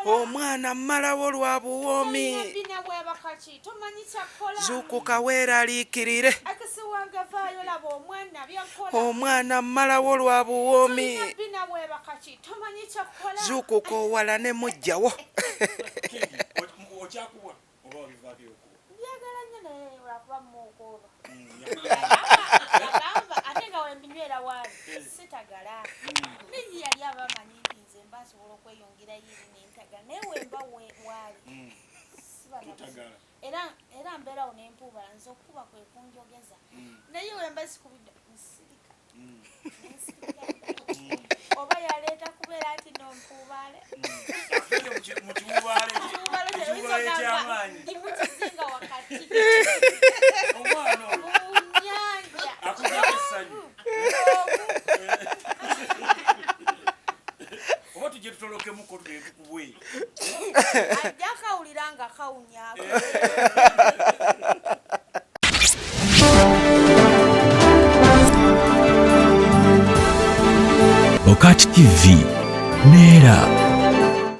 omwana mmalawo lwa buwoomi zuukuka weeraliikirire omwana mmalawo lwa buwoomi zuukuka owalane mujjawo era mbeera wo n'empuuba nze okuba kwe kunjogeza naye wemba zikubidde nsirika oba yaleeta kubeera ati nompuubaale ndimukizinga wakati munyanja oba tujje tutolokemuko tugetukubwe ajja kawulira nga kawunyako BOCAT TV Neera.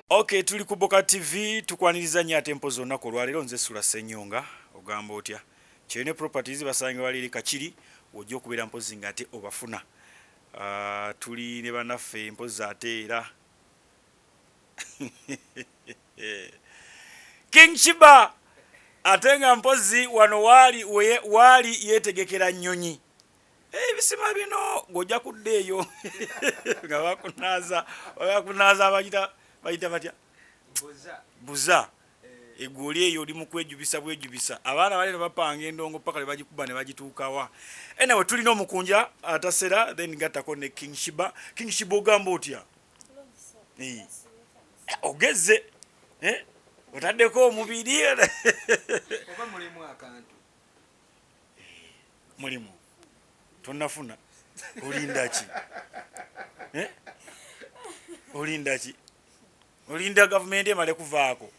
Okay, tuli ku BOCAT TV tukwaniriza nnyo atempo zonna ku lwaleero nze SULA SSENYONGA ogamba otya kyene properties basange baliri Kakiri ojja okubeera mpozi nga ate obafuna tuli ne bannaffe mpozi ate era King Sheeba ate nga mpozi wano waali yeetegekera nnyonyi ebisima bino ng'ojja kudda eyo nga bakunaaza bayita batya buza egoli eyo oli mu kwejubisa abaana bali ne bapanga endongo paka ne bagikuba ne bagituukawa enawe tulina Mukunja atasera then gattako ne King Sheeba ogamba otya ogeze otaddeko omubiri oba mulimu akantu mulimu tonafuna olindaki olindaki olinda gavumenti emale kuvaako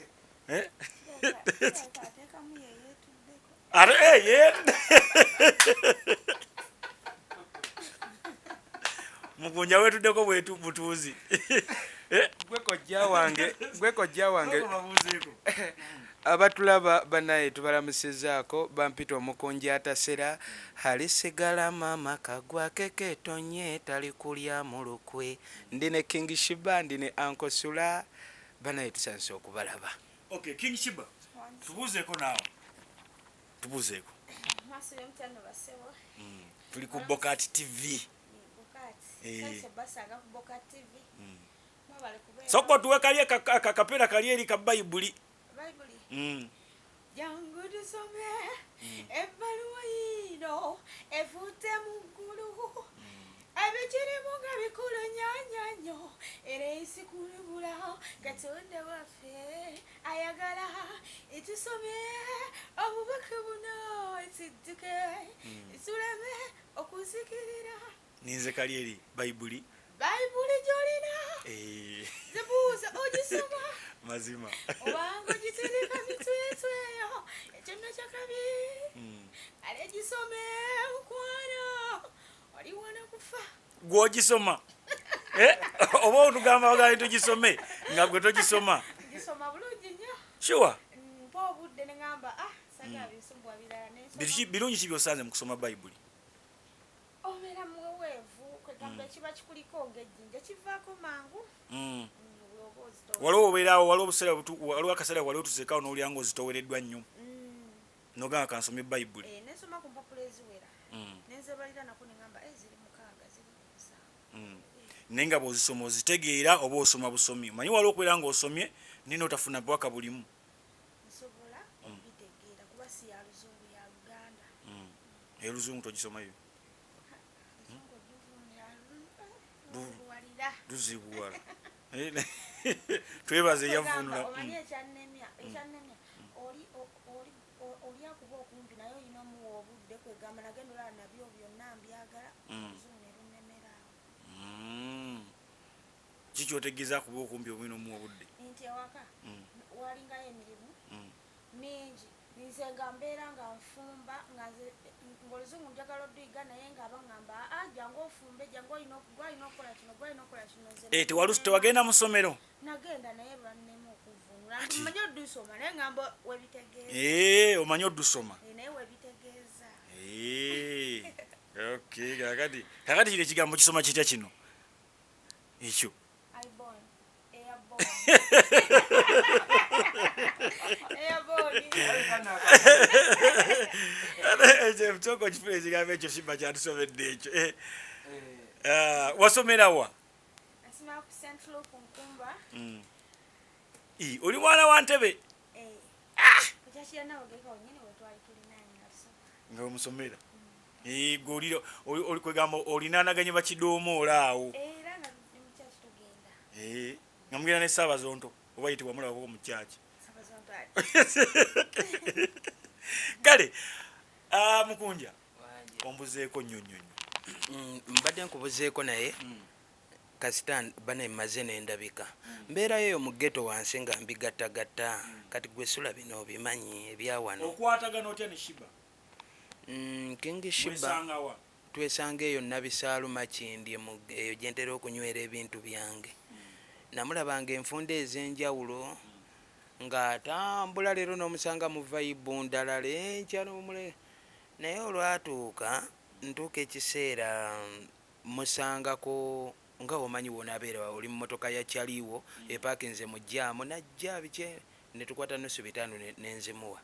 Mukunja wetuddeko bwetu butuuzi gwe kojja wange abatulaba banaye tubalamusizaako bampita Omukunja atasera halisigala mama kagwa keketonye tali kulya mu lukwe ndine King Sheeba ndine Uncle SULA banaye tusanze okubalaba. Okay, King Sheeba tubuuzeeko naawe tubuuzeeko tuli ku BOCAT TV soko tuwe kali kapera kali eri ka Bayibuli jangu tusome ebbaluwa yino evute mu ggulu ebikirimu nga bikulu nnyo era ensikulibula Katonda waffe ayagala etusome obubaka buno esidduke tuleme okuzikirira ninze kali eri Bayibuli gyolina zibuuza ogisoma mazima obanga ogitereka mitwetweyo ekyonna kyakabi ale gisome mukwano oli wana kufa gwogisoma oba otugamba bagali tugisome nga gwe togisoma gisoma bulungi nnyo sure mpa obudde ne ngamba sanya bisumbwa birala n'ensoma birungi ki byosanze mu kusoma Bayibuli obeera muweweevu kwegamba ekiba kikuliko ng'ejjinja kivaako mangu waliwo obeerawo waliwo akaseera waliwo tusekawo n'olya ng'ozitowereddwa nnyo nogamba kansome Bayibuli nensoma ku mpapula eziwera nenzebalira nako ne ngamba ziri 6 ziri 7 naye nga bw'ozisoma ozitegeera oba osoma busomi manyi waliwo okubeera ng'osomye nina otafuna bwaka bulimu nsobola okubitegeera kuba si ya luzungu ya Luganda eluzungu togisomayo tuzibuwala twebaze yavunula omanyi ekyannemya oli akuba okumpi naye olina muwa obudde kwegamba nagenda olala nabyo byonna mbyagala oluzungu ne lunnemeraawo kikyotegeeza akuba okumpi obwina omuwa obudde nti ewaka walingayo emirimu mingi nze nga mbeera nga nfumba ng'oluzungu njagala oddiga naye nga baŋŋamba jangu ofumbe jangu gwalina okukola kino gwalina okukola kino nze tewagenda mu ssomero nagenda naye lwannema okuvunula mmanyi oddusoma naye ŋŋamba webitegeeza omanyi oddusoma naye webitegeeza okay kakati kino ekigambo kisoma kitya kino ekyo ekyo kifuna ekigambo ekyo Sheeba kyatusomedde ekyo wasomerawa oli mwana wa Ntebe nga omusomera oli kwegamba olinanaganye bakidoomoola awo nga mugenda ne Ssaabazonto oba yitibwa mulabako mu kyaki kale Mukunja ombuzeeko nnyonnyonnyo mbadde nkubuzeeko naye kasita bana emaze n'endabika mbeerayo eyo mu ghetto wansi nga mbigattagatta kati gwe SULA bino obimanyi ebyawano okwatagana otya ne Sheeba King Sheeba twesanga eyo Nabisaalu Makindi eyo gyentera okunywera ebintu byange namulabanga enfunda ez'enjawulo ng'atambula leero n'omusanga mu vibe ndala lenkyalo mule naye olwatuuka ntuuka ekiseera musangako nga omanyi wona abeera oli mu motoka ya kyaliwo epakinze mu jjaamu najja bike ne tukwata nusu bitaano n'enzimuwa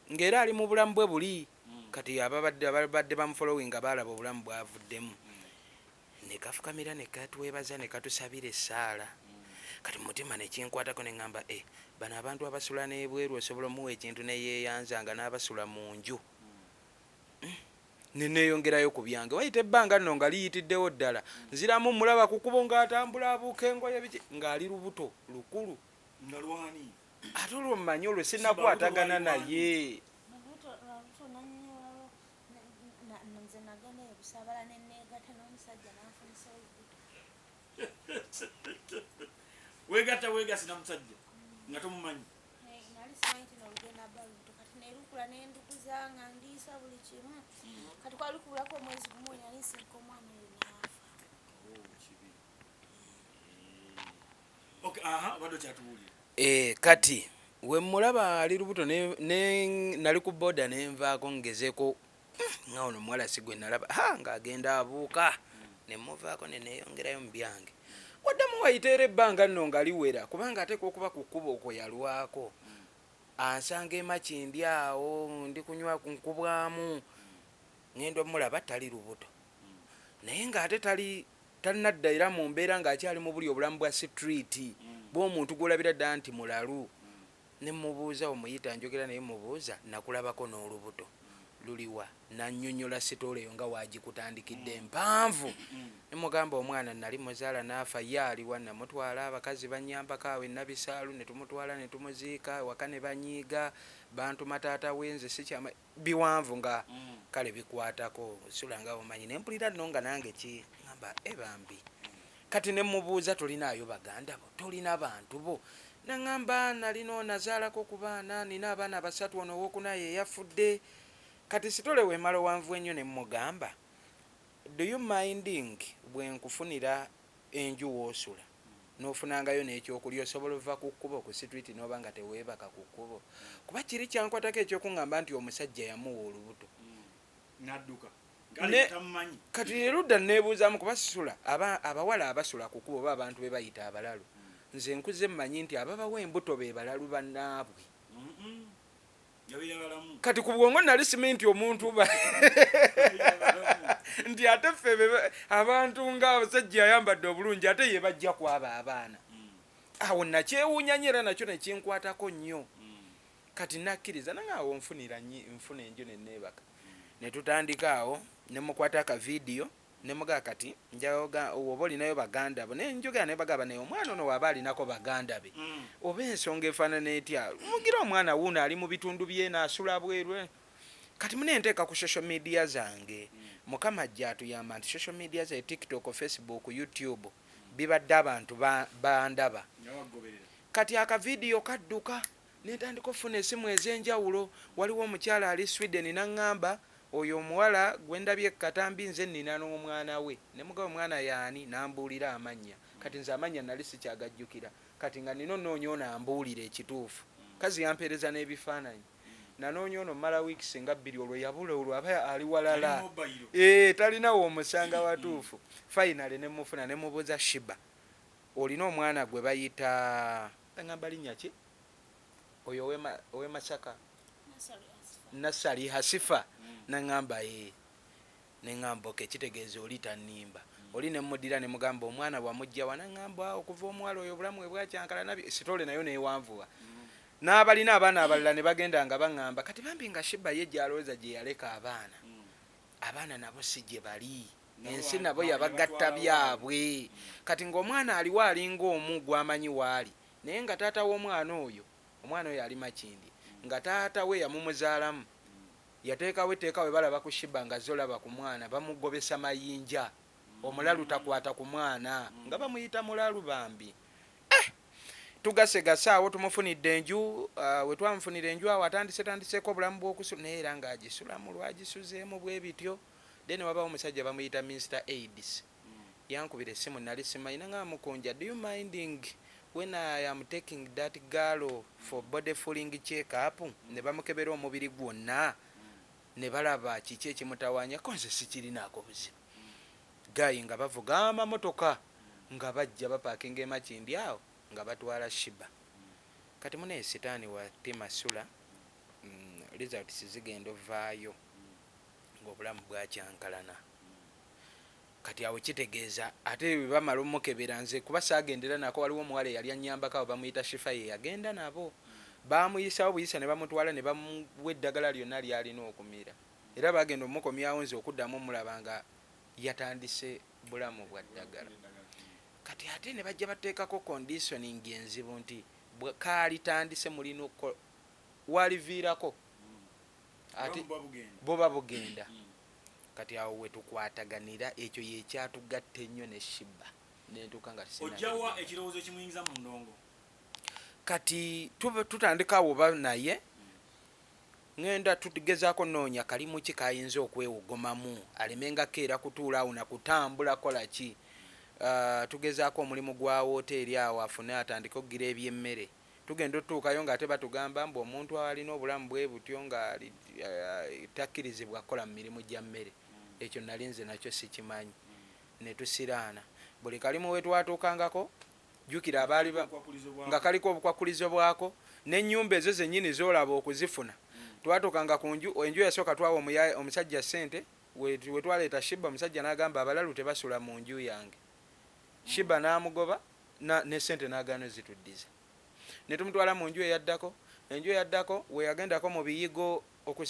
ng'era ali mu bulamu bwe buli kati ababadde bamufollowinga baalaba obulamu bwavuddemu ne kafukamira ne katwebaza ne katusabira essaala kati mutima ne kinkwatako ne ŋŋamba bano abantu abasula n'ebweru osobola omuwa ekintu ne yeeyanzanga n'abasula mu nju neneeyongerayo ku byange wayita ebbanga nno nga liyitiddewo ddala nziramu mulaba Kukuba ng'atambula abuuka engoye biki ng'ali lubuto lukulu nga lwani ate olwo mmanyi olwo sinnakwatagana naye nze nagenda ebusaabala neneegatta n'omusajja n'anfunisa olubuto weegasi na musajja nga tomumanyi nali simanyi nti nolugenda balubuto kati nerukula nendukuza nga ndiisa buli kimu kati kwalukubulako omwezi gumu nali nsinka omwana oyo naafa badde kyatuwulira kati we mulaba ali lubuto nali ku boda nenvaako ngezeeko nga ono muwala si gwe nalaba ng'agenda abuuka ne muvaako ne neeyongerayo mu byange waddamu wayiteera ebbanga nno nga liwera kubanga ateeka okuba ku kkubo okwo yalwako ansanga emakindi awo ndi kunywa nkubwamu ngenda omulaba tali lubuto naye ng'ate talinadda era mu mbeera ng'akyali mu buli obulamu bwa street bw'omuntu gw'olabira dda nti mulalu ne mubuuza omuyita njogera naye mubuuza nakulabako n'olubuto luliwa nannyonnyola sitoola eyo nga waagikutandikidde empanvu nemugamba omwana nali muzaala n'afa ye aliwa namutwala abakazi bannyambako awo Nabisaalu ne tumutwala ne tumuziika waka ne banyiiga bantu mataata wenze sikyama biwanvu nga kale bikwatako SULA nga omanyi nempulira nno nga nange ki ŋamba bambi kati ne mubuuza tolinaayo baganda bo tolina bantu bo naŋŋamba nalino nazaalako ku baana nina abaana basatu ono owokuna ye yafudde kati sitole wemala wanvu ennyo ne mugamba do you minding bwe nkufunira enju woosula n'ofunangayo n'ekyokulya osobola ova ku kkubo ku street n'oba nga teweebaka ku kkubo kuba kiri kyankwatako ekyokuŋŋamba nti omusajja yamuwa olubuto n'adduka kati erudda neebuuzaamu kuba SULA abawala abasula ku kkubo oba abantu be bayita abalalu nze nkuze mmanyi nti ababawa embuto be balalu bannaabwe kati ku bwongo nali simanyi nti omuntu nti ate ffe abantu ng'abasajja ayambadde obulungi ate ye bajja kwaba abaana awo nakyewuunya era nakyo nekinkwatako nnyo kati nakkiriza nange awo nfuna enju neneebaka ne tutandika awo ne mukwata akavidiyo ne mugaa kati njaoga oba olinayo baganda bo naye njogera ne bagamba naye omwana ono waaba alinako baganda be oba ensonga efaanana etya mugira omwana wuuno ali mu bitundu bye naasula bwerwe kati munenteeka ku social media zange mukama ajja atuyamba nti social media za TikTok, Facebook, YouTube bibadde abantu bandaba kati akavidiyo kadduka netandika okufuna esimu ez'enjawulo. Waliwo omukyala ali Sweden naŋŋamba oyo omuwala gwendabye katambi nze nnina n'omwana we, ne mugaba omwana yaani nambuulira amannya. Kati nze amannya nali sikyagajjukira, kati nga nina onoonya ono ambuulira ekituufu. Kazi yampeereza n'ebifaananyi. Nanoonya ono mala wiikisi nga 2 olwo yabula olwo aba ali walala. Talinawo omusanga watuufu. Finally ne mufuna ne mubuuza Sheeba, olina omwana gwe bayita ngamba linnya ki? Oyo owe Masaka. Nasali Hasifa. Naŋŋamba neŋŋamba oke kitegeeza oli tannimba. Oli ne muddira ne mugamba omwana bwamujja wa, naŋŋamba okuva omuwala oyo obulamu bwe bwakyankala nabi sitole nayo neewanvuwa. N'abalina abaana abalala ne bagenda nga baŋŋamba kati bambi nga Sheeba ye gy'alowooza gye yaleka abaana. Abaana nabo si gye bali. Ensi nabo yabagatta byabwe. Kati ng'omwana aliwo alinga omu gw'amanyi waali. Naye nga taata w'omwana oyo ali Makindi, nga taata we yamumuzaalamu. Yateekawo etteeka we balaba ku Sheeba nga zolaba ku mwana bamugobesa mayinja. Omulalu takwata ku mwana nga bamuyita mulalu bambi. Tugasegasa awo tumufunidde enju. We twamufunira enju awo atandiseeko obulamu bw'okusula naye era ng'agisulamu lwagisuzeemu bwe bityo. Then wabawo omusajja bamuyita Mr. AIDS. Yankubira essimu nali simanyi nga Mukunja, do you minding when I am taking that girl for body fulling check up? Ne bamukebera omubiri gwonna ne balaba kiki ekimutawaanya ko nze sikirinaako buzibu. Gayi nga bavuga amamotoka nga bajja bapaakinga e Makindi awo nga batwala Sheeba. Kati mune sitaani wa tima SULA results zigenda ovaayo ng'obulamu bwakyankalana. Kati awo kitegeeza ate bwe bamala omukebera nze kuba saagendera nako waliwo omuwala eyali annyambako awo bamuyita Shifa ye yagenda nabo. Baamuyisawo buyisa ne bamutwala ne bamuwa eddagala lyonna lyalina okumira. Era bagenda omukomyawo nze okuddamu omulaba nga yatandise bulamu bwa ddagala. Kati ate ne bajja bateekako conditioning enzibu nti kaalitandise mulina waliviirako ate boba bugenda. Kati awo we tukwataganira ekyo yekyatugatta ennyo ne Sheeba nentuuka nga ojjawa ekirowoozo kimuyingiza mu ndongo. Kati tutandika awo naye ngenda tugezaako noonya kalimu ki kayinza okwewugomamu alemenga keera kutuula awo nakutambula kola ki. Tugezaako omulimu gwa woteeri awo afune atandika okugira ebyemmere. Tugenda otutuukayo ng'ate batugamba mbu omuntu alina obulamu bwe butyo nga takkirizibwa kukola mu mirimu gya mmere. Ekyo nali nze nakyo sikimanyi. Ne tusiraana. Buli kalimu we twatuukangako jjukira abaali nga kaliko obukwakulizo bwako n'ennyumba ezo zennyini z'olaba okuzifuna. Twatuukanga ku enju yasooka twawa omusajja ssente we twaleeta Sheeba, omusajja n'agamba abalalu tebasula mu nju yange. Sheeba n'amugoba ne ssente n'agaana zituddiza. Ne tumutwala mu nju eyaddako. Enju eyaddako we yagendako mu biyigo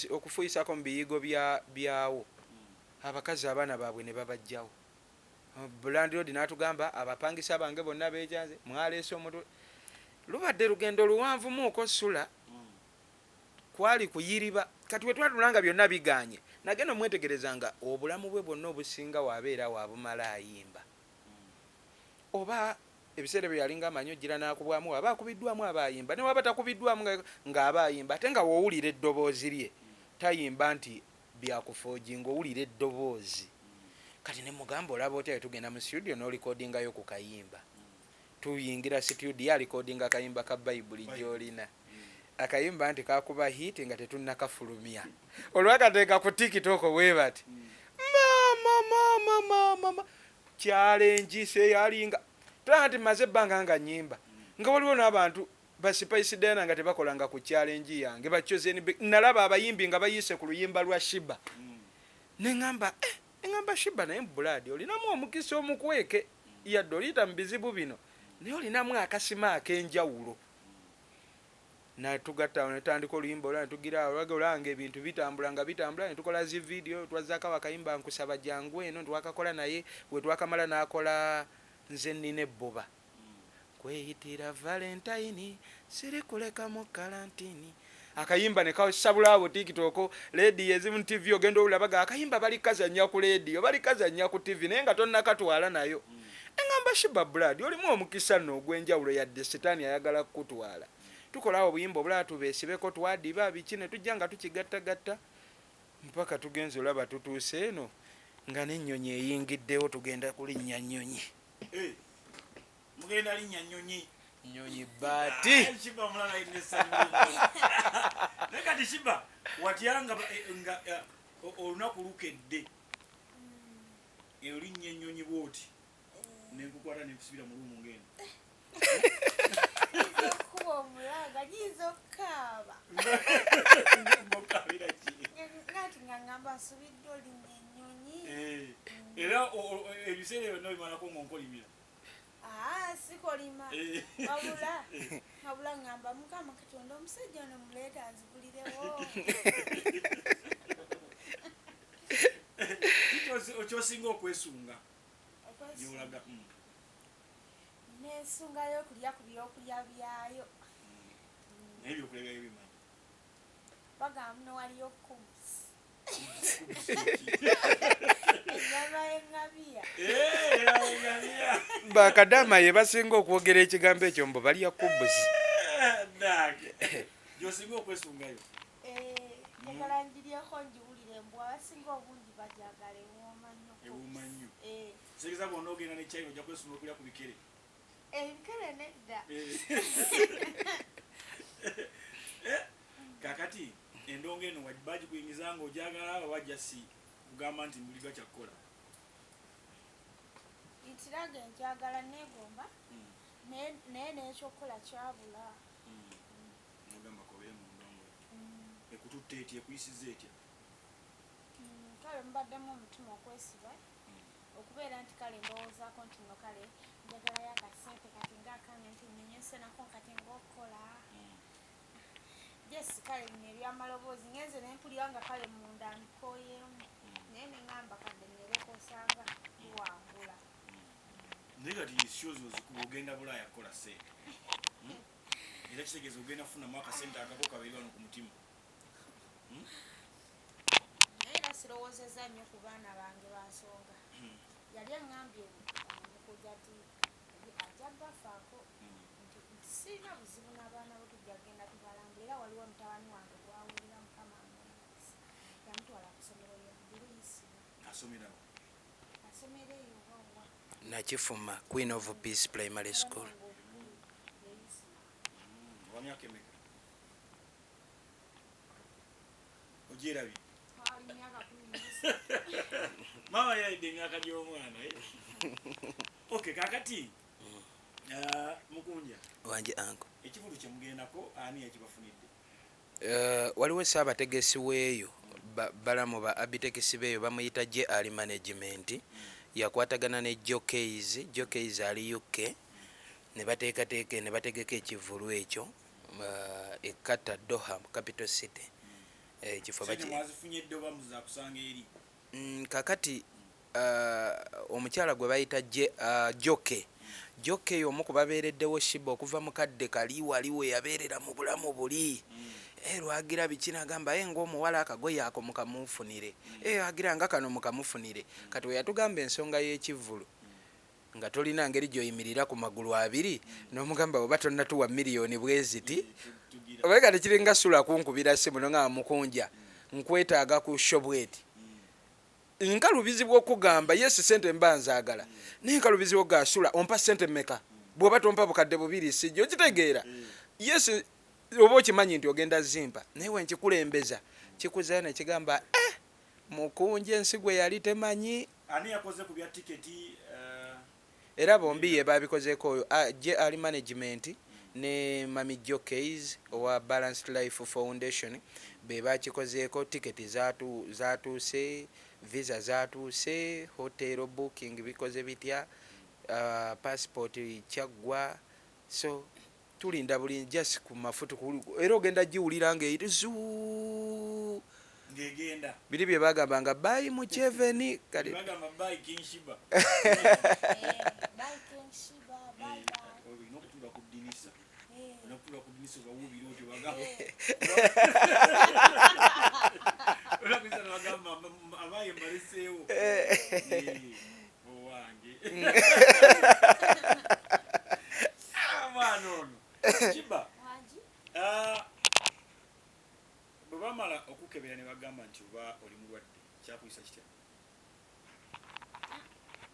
okufuyisako mu biyigo byawo. Abakazi abaana baabwe ne babajjawo. Bulandirodi n'atugamba abapangisa bange bonna beejanze mwaleese omutwe. Lubadde lugendo luwanvumuuko SULA. Kwali kuyiriba. Kati we twatulanga byonna biganye. Nagenda omwetegereza nga obulamu bwe bwonna obusinga waabeera waabumala ayimba. Oba ebiseera bye yalinga amanyi ojjira n'akubwamu aba akubiddwamu aba ayimba. Ne waba takubiddwamu ng'aba ayimba ate nga woowulira eddoboozi lye tayimba nti byakufooji ng'owulira eddoboozi. Kati ne mugamba olaba otya tugenda mu studio n'olikodingayo ku kayimba. Tuyingira studio alikodinga akayimba ka Bayibuli gy'olina. Akayimba nti kakuba hit nga tetunnakafulumya. Olwakateeka ku TikTok we bati. Mama. Challenge se yalinga. Tanti maze ebbanga nga nnyimba. Nga waliwo n'abantu basipaisi dena nga tebakolanga ku challenge yange bachoze nalaba abayimbi nga bayise ku luyimba lwa Sheeba. Nengamba Sheeba naye mbuladi olinamu omukisa omukweke yadde oliyita mu bizibu bino naye olinamu akasima ak'enjawulo. Natugatta netandika oluyimba olwa netugira olwagolanga ebintu bitambula ne tukola zi video twazzaako akayimba nkusaba jangu eno twakakola naye we twakamala n'akola nze nnina ebbuba. Kweyitira Valentine siri kuleka mu karantini. Akayimba ne kasabula abo TikTok radio ezimu TV ogenda olabaga akayimba bali kazanya ku radio bali kazanya ku TV naye nga tonna katwala nayo. Engamba Sheeba blood olimu omukisa nno ogw'enjawulo yadde setaani ayagala kukutwala. tukola obuyimba obulala tubeesibeko twadiba biki ne tujja nga tukigattagatta mpaka tugenze olaba tutuuse eno nga n'ennyonyi eyingiddewo tugenda kulinnya nnyonyi. Mugenda linnya nnyonyi. Nnyonyi baati. Sheeba mulala inesa. Nekati Sheeba watyanga nga olunaku lukedde. Olinnya ennyonyi bw'oti. Nenkukwata nenkusibira mu lumu ngenda. Kuba omulaga gizokaaba. Mbokabira ki? Ngati ngamba nsubidde olinnya ennyonyi. Era ebiseera byonna bimalako ng'onkolimira. Sikolima. Wabula ngamba Mukama Katonda omusajja ono muleeta anzibulirewo. Okyosinga okwesunga. Gyolaga. Nesungayo okulya ku byokulya byayo. Naye ebyokulya byayo bimanyi. Bagamba muno waliyo kumusi. Ennyama y'engabiya. Engabiya. Bakadama ye basinga okwogera ekigambo ekyo mbo balya kubuzi. Gy'osinga okwesungayo. Njagala ngiryeko ngiwulire mbw abasinga obungi bajagala ewooma nnyo. Ewooma nnyo. Segeza bwonna ogenda ne China ojja kwesunga okulya ku bikere. Ebikere nedda. Kakati endongo eno bagikuyingiza ng'ogyagala aba bajja si kugamba nti mbuliga kyakkola. Ntiraga enjagala neegomba naye n'ekyokukola kyabula. Nogamba kobeere mu ndongo. Ekututte etya ekuyisizza etya? Kale mubaddemu omutima okwesiba okubeera nti kale ndowoozaako nti no kale njagalayo akasente kati ngaakange nti nyenyesenako kati ng'okukola. Yes, kale bino ebyamaloboozi ngenze nempulira nga kale munda nkooyemu naye neŋŋamba kadde nnereko osanga biwangula. Naye kati shows ozikuba ogenda Bulaaya kukola ssente. Era kitegeeza ogenda kufunamu akasente akako kabeera wano ku mutima. Naye era sirowoozezza nnyo ku baana bange bansonga. Yali aŋŋambye Mukunja nti ajja bafaako nti sirina buzibu n'abaana bo tujja kgenda tubalambula era waliwo mutabani wange gwawulira Mukama amuwanise yamutwala ku ssomero lya Buluisina. Asomerawo. Asomero eyo wawa. Nakifuma Queen of Peace Primary School. Wa myaka emeka? Ogyerabye? Mama yalidde emyaka gy'omwana. Okay, kakati Mukunja Wanje anko. Ekivudu kye mugendako ani yakibafunidde? Waliwo ssaabategesi weeyo balamu ba abitekisi beeyo bamuyita JR Management. Yakwatagana ne Jokeys ali UK ne bateekateeka ne bategeka ekivulu ekyo e Qatar Doha capital city. Ekifo baki mwazifunye ddoba muzakusanga eri. Kakati omukyala gwe bayita Joke omu ku babeereddewo Sheeba okuva mu kadde kali waliwe yabeerera mu bulamu buli. Lwagira bikina agamba ng'omuwala akagoye ako mukamufunire. Agira nga kano mukamufunire. Kati we yatugamba ensonga y'ekivulu nga tolina ngeri gy'oyimirira ku magulu abiri n'omugamba oba tonnatuwa miliyoni bweziti oba kati kiringa SULA kunkubira simu nga Mukunja nkwetaaga ku shobweti nkalubizi bw'okugamba yes sente mba nzaagala naye nkalubizi ga SULA ompa sente mmeka bw'oba tompa bukadde bubiri sijja okitegeera yes oba okimanyi nti ogenda zimpa naye wenkikulembeza kikuzayo nekigamba Mukunja ensi gwe yali temanyi. Ani yakoze ku bya tiketi? Era bombi ye babikozeeko oyo JR Management ne Mami Jokeys owa Balanced Life Foundation be bakikozeeko. Tiketi zatuuse, visa zatuuse, hotel booking bikoze bitya, passport kyaggwa, so tulinda buli just ku mafutu era ogenda giwulira ng'erizu ngegenda biri bye bagamba nga bayi mu Cheveni kale bagamba bayi King Sheeba Bye King Sheeba, bye bye. Nokutula ku dinisa nokutula ku dinisa bawubira otyo bagamba bagamba abaye mbaliseewo owange mwana ono Sheeba bwe bamala okukebera ne bagamba nti oba oli mulwadde kyakuyisa kitya?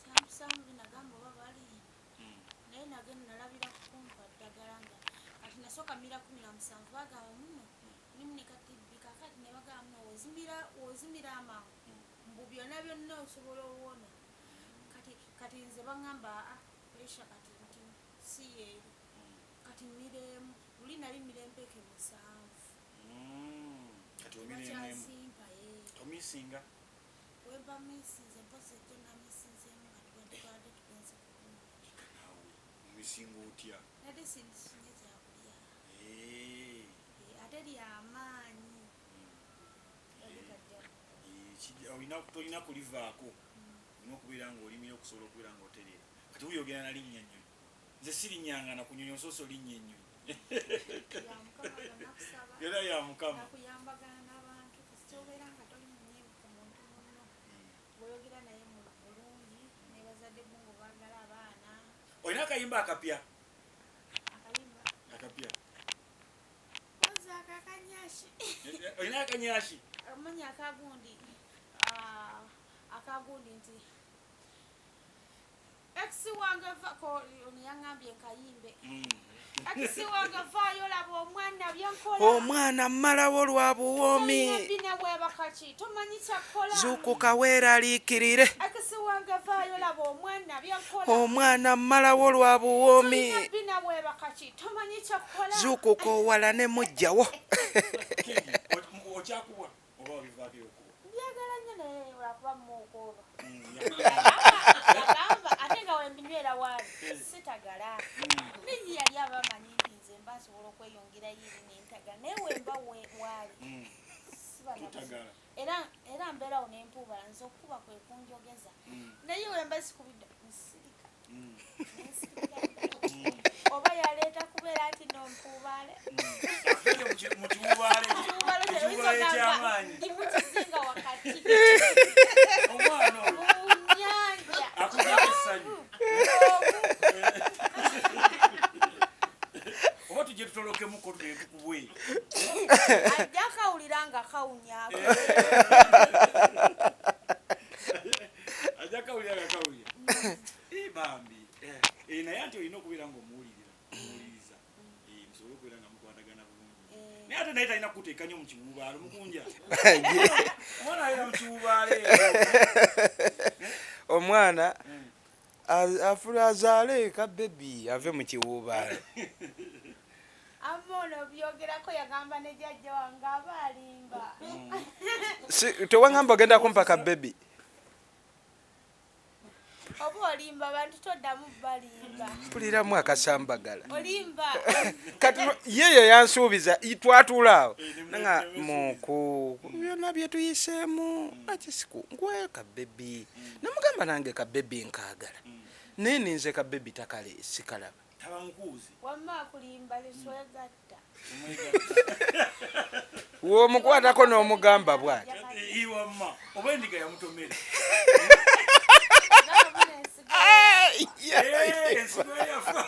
kyamusaamu binagamba oba balimba naye nagenda nalabira kukumpa ddagala nga kati nasooka mira 17 bagamba muno mulimu ne Takyebaka kati ne bagamba muno wozimira amangu mbu byonna byonna osobola owona kati nze bagamba pressure kati nti si yeeri kati miremu luli nali mirempeke 7 kati bakyasimpa omisinga weba misinze mpozi ejjo namisinzemu nga tubadde tugenze nawe omisinga otya nate sindisinye kyakulya ate lyamaanyi tolina kulivaako olina okubeera nga olimira okusobola okubeera nga otereera kati wuyogera na linnya nnyonyi nze sirinyanga na kunyonyi osoosa olinnya ennyonyi era ya mukama nakuyambagana n'abantu kasitobeera nga toli munyeevu ku muntu munno bweyogera naye mu bulungi nebazadde bungo baagala abaana olina akayimba akapya akayimba oza akakanyashi olina akanyashi omanya akagundi nti ekisi wange yaŋŋambye nkayimbe ekisi wange vaayo laba omwana byankola omwana mmalawo lwa buwoomi bina bwebakaki tomanyi kyakkola zuukuka weeraliikirire ekisi wange vaayo laba omwana byankola omwana mmalawo lwa buwoomi bina bwebakaki tomanyi kyakkola zuukuka owala ne mujjawo okyakuwa oba obivaako okuwa byagala nnyo naye lwakuba muokooba agamba ate nga wembinywera waali sitagala ninyi yali abamanyi nti nze mba nsobola okweyongera yiri nentagala naye wemba waali era mbeerawo nempuubala nze okukuba kwe kunjogeza naye wemba sikubidde nsirika oba yaleeta kubeera nti nompuubaale ndi mukizinga wakati munyanja oba tujje tutolokemuko tugende tukubwe ajja kawulira nga kawunyako ajja kawulira nga kawulira bambi naye anti olina okubeera nga omuwuliriza musobole okubeera nga mukwatagana bulungi naye ate naye talina kukuteeka nnyo mu kiwuubaalo Mukunja omwana alina mu kiwuubaalo omwana afula azaale kabebi ave mu kiwuubaalo amono byogerako yagamba ne jjajja wange aba alimba tewaŋŋamba ogenda kumpa kabebi oba olimba abantu toddamu balimba mpuliramu akasambagala olimba kati yeyo yansuubiza twatuulaawo nga muku byonna byetuyiseemu akisiku nkwe kabebi namugamba nange kabebi nkaagala naye ninze kabebi takale sikalaba wamma akulimba leswegatta womukwatako n'omugamba bwati iwamma oba endiga yamutomera ensigo yafa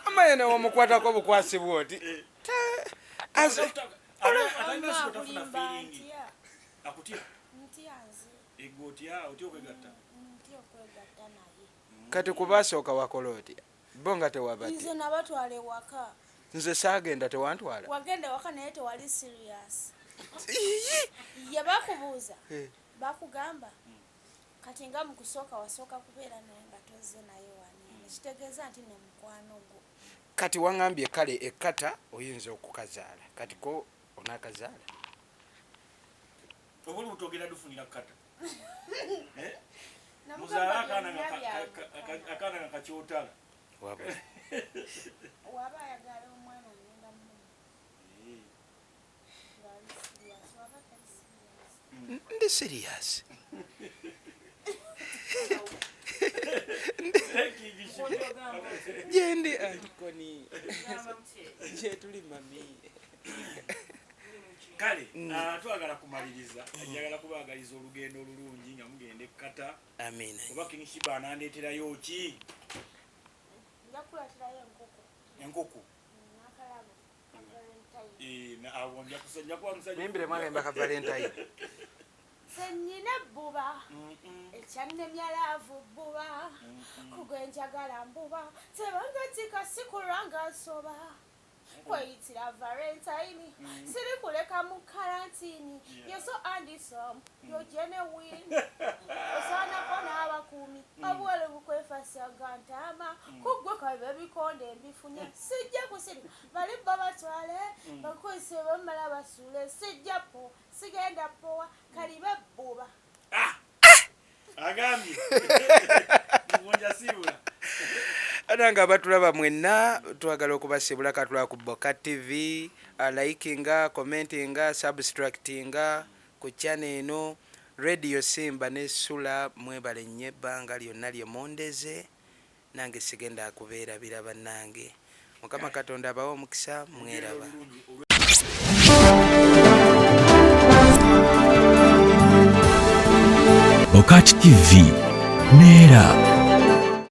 amayene womukwatako bukwasi bwoti kati kubasooka wakola otya bo nga tewabadde nze nabatwala ewaka nze saagenda tewantwala wagenda waka naye tewali serious ye bakubuuza bakugamba kati nga mukusooka wasooka kubeera naye nga tozze naye wani nekitegeeza nti nomukwano gwo kati waŋŋambye kale ekkata oyinza okukazaala kati ko onakazaala obuli butogera dufunira kata muzaala akaana nga kakyotala waba ayagala omwana ngenda ndi serious gyendi ankoni gyetuli mami kale twagala kumaliriza njagala kubaagaliza olugendo olulungi nga mugenda Qatar. Amina. Oba King Sheeba anandeeterayo ki? Njakulatirayo Enkoko. Nakalabo. Awo nja kuba musajja. Mimbire mwalemba ka Valentine. Senyina bbuba. Ekyannemya laavu bbuba. Kugwenjagala mbuba. Tebangatika sikulanga nsoba. Kweyitira Valentine. Siri kuleka mu karantini. You're so handsome. You're genuine. Osaanako n'abakuumi. Obuwele bukwefasanga ntama. Kuggwe kabe ebikonde mbifunye. Sijja kusiri. Bali babatwale. Bakwese bamala basuule. Sijja po. Sigenda powa. Kalibe bbuba. Agambye. Mukunja siibula. Ananga abatulaba mwenna twagala okubasibula katula ku BOCAT TV, likinga, commentinga, subtractinga ku channel eno Radio Simba ne SULA. Mwebale nnyo ebbanga lyonna lye mondeze, nange sigenda kubeera biraba nange. Mukama Katonda abawe omukisa, mweraba. BOCAT TV, Nera.